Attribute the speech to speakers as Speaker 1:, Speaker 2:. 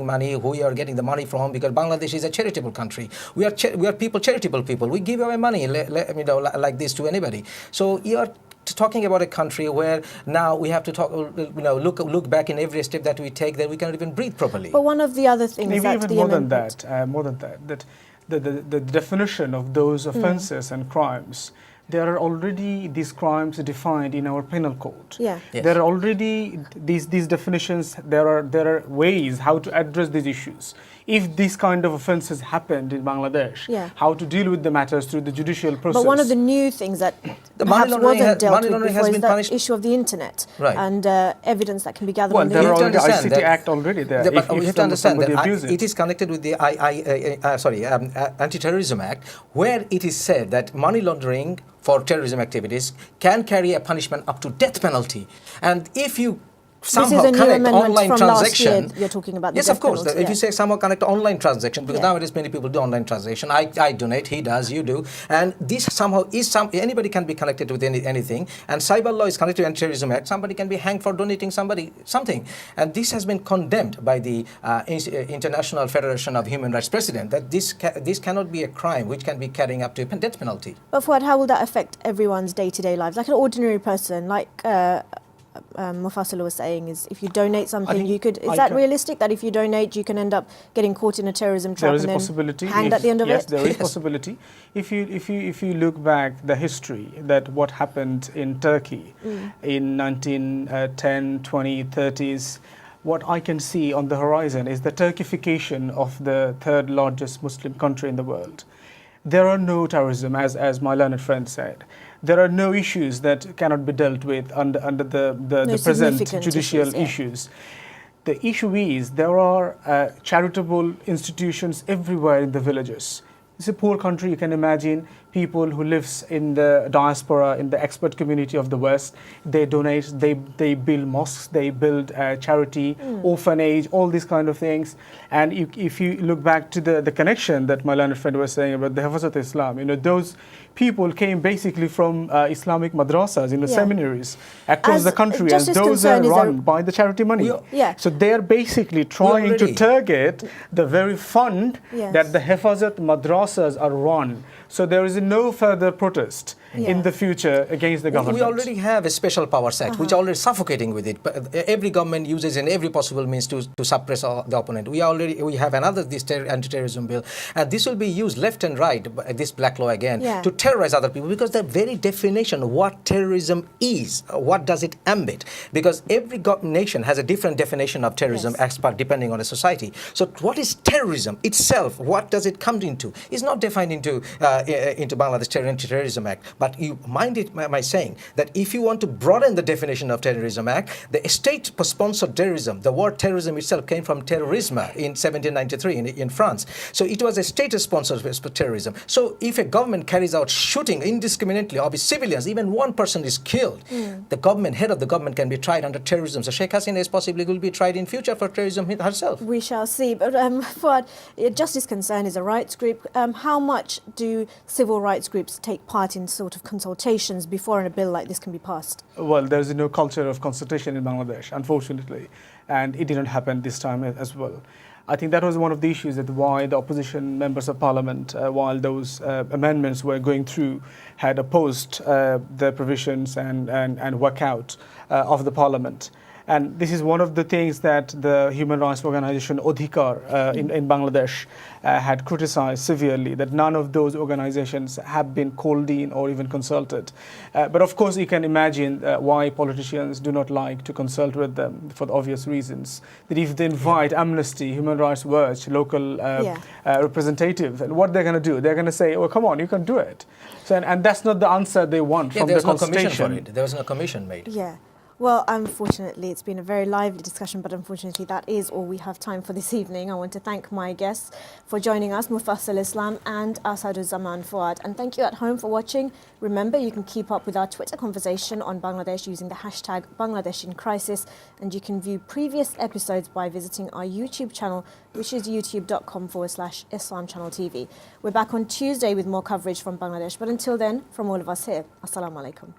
Speaker 1: money, who you are getting the money from, because Bangladesh is a charitable country. We are charitable people. We give away money like this to anybody. So you are talking about a country where now we have to talk, look back in every step that we take, that we cannot even breathe properly.
Speaker 2: But one of the other things
Speaker 3: maybe
Speaker 2: that
Speaker 3: even
Speaker 2: the
Speaker 3: more than that, the definition of those offences and crimes, there are already these crimes defined in our penal code.
Speaker 2: Yeah.
Speaker 1: Yes.
Speaker 3: There are already these definitions. There are ways how to address these issues. If these kind of offences happened in Bangladesh, how to deal with the matters through the judicial process.
Speaker 2: But one of the new things that perhaps wasn't dealt with before is the issue of the internet and evidence that can be gathered on the
Speaker 3: internet. Well, there are
Speaker 2: internet.
Speaker 3: already ICT Act already there.
Speaker 1: But we have to understand that
Speaker 3: it
Speaker 1: is connected with the Anti-Terrorism Act, where it is said that money laundering for terrorism activities can carry a punishment up to death penalty. And if you somehow connect online transaction.
Speaker 2: You're talking about
Speaker 1: yes, of course. If you say somehow connect online transaction, because nowadays many people do online transaction. I donate, he does, you do, and this somehow is anybody can be connected with anything. And cyber law is connected to Anti-Terrorism Act. Somebody can be hanged for donating something, and this has been condemned by the International Federation of Human Rights President, that this cannot be a crime which can be carrying up to a death penalty.
Speaker 2: But Fuad, how will that affect everyone's day-to-day lives? Like an ordinary person, like Muffasil was saying, is if you donate something, you could. Is that realistic? That if you donate, you can end up getting caught in a terrorism trap and then hanged at the end of it?
Speaker 3: Yes, there is possibility. If you look back the history, that what happened in Turkey in 1910, 20, 30s. What I can see on the horizon is the Turkification of the third largest Muslim country in the world. There are no terrorism, as my learned friend said. There are no issues that cannot be dealt with under the present judicial issues. The issue is there are charitable institutions everywhere in the villages. It's a poor country. You can imagine people who lives in the diaspora, in the expat community of the West. They donate, they build mosques, they build charity, orphanage, all these kind of things. And if you look back to the connection that my learned friend was saying about the Muffasil Islam, those people came basically from Islamic madrasas, seminaries across the country, and those are run by the charity money. So they are basically trying to target the very fund that the Hifazat madrasas are run. So there is no further protest in the future against the government.
Speaker 1: We already have a Special Powers Act, which is already suffocating with it. But every government uses in every possible means to suppress the opponent. We have another anti-terrorism bill, and this will be used left and right, this black law again, to terrorize other people, because the very definition of what terrorism is, what does it ambit? Because every nation has a different definition of terrorism depending on a society. So what is terrorism itself? What does it come into? It's not defined into Bangladesh Anti-Terrorism Act. But you mind it by saying that if you want to broaden the definition of Terrorism Act, the state-sponsored terrorism, the word terrorism itself came from terrorisme in 1793 in France. So it was a state-sponsored terrorism. So if a government carries out shooting indiscriminately of civilians, even one person is killed, the government, head of the government, can be tried under terrorism. So Sheikh Hasina is possibly will be tried in future for terrorism herself.
Speaker 2: We shall see. But Fuad, Justice Concern is a rights group. How much do civil rights groups take part in sort of consultations before a bill like this can be passed?
Speaker 3: Well, there is no culture of consultation in Bangladesh, unfortunately, and it didn't happen this time as well. I think that was one of the issues that why the opposition members of parliament, while those amendments were going through, had opposed the provisions and walkout of the parliament. And this is one of the things that the human rights organization Odhikar in Bangladesh had criticized severely, that none of those organizations have been called in or even consulted. But of course, you can imagine why politicians do not like to consult with them for the obvious reasons. That if they invite Amnesty, Human Rights Watch, local representatives, and what they're going to do, they're going to say, "Oh, come on, you can do it." So, and that's not the answer they want from the consultation.
Speaker 1: There was no commission for it. There was no commission made.
Speaker 2: Yeah. Well, unfortunately, it's been a very lively discussion, but unfortunately, that is all we have time for this evening. I want to thank my guests for joining us, Muffasil Islam and Assad Zaman Fuad. And thank you at home for watching. Remember, you can keep up with our Twitter conversation on Bangladesh using the hashtag Bangladesh in Crisis. And you can view previous episodes by visiting our YouTube channel, which is youtube.com/Islam Channel TV. We're back on Tuesday with more coverage from Bangladesh. But until then, from all of us here, Assalamu alaikum.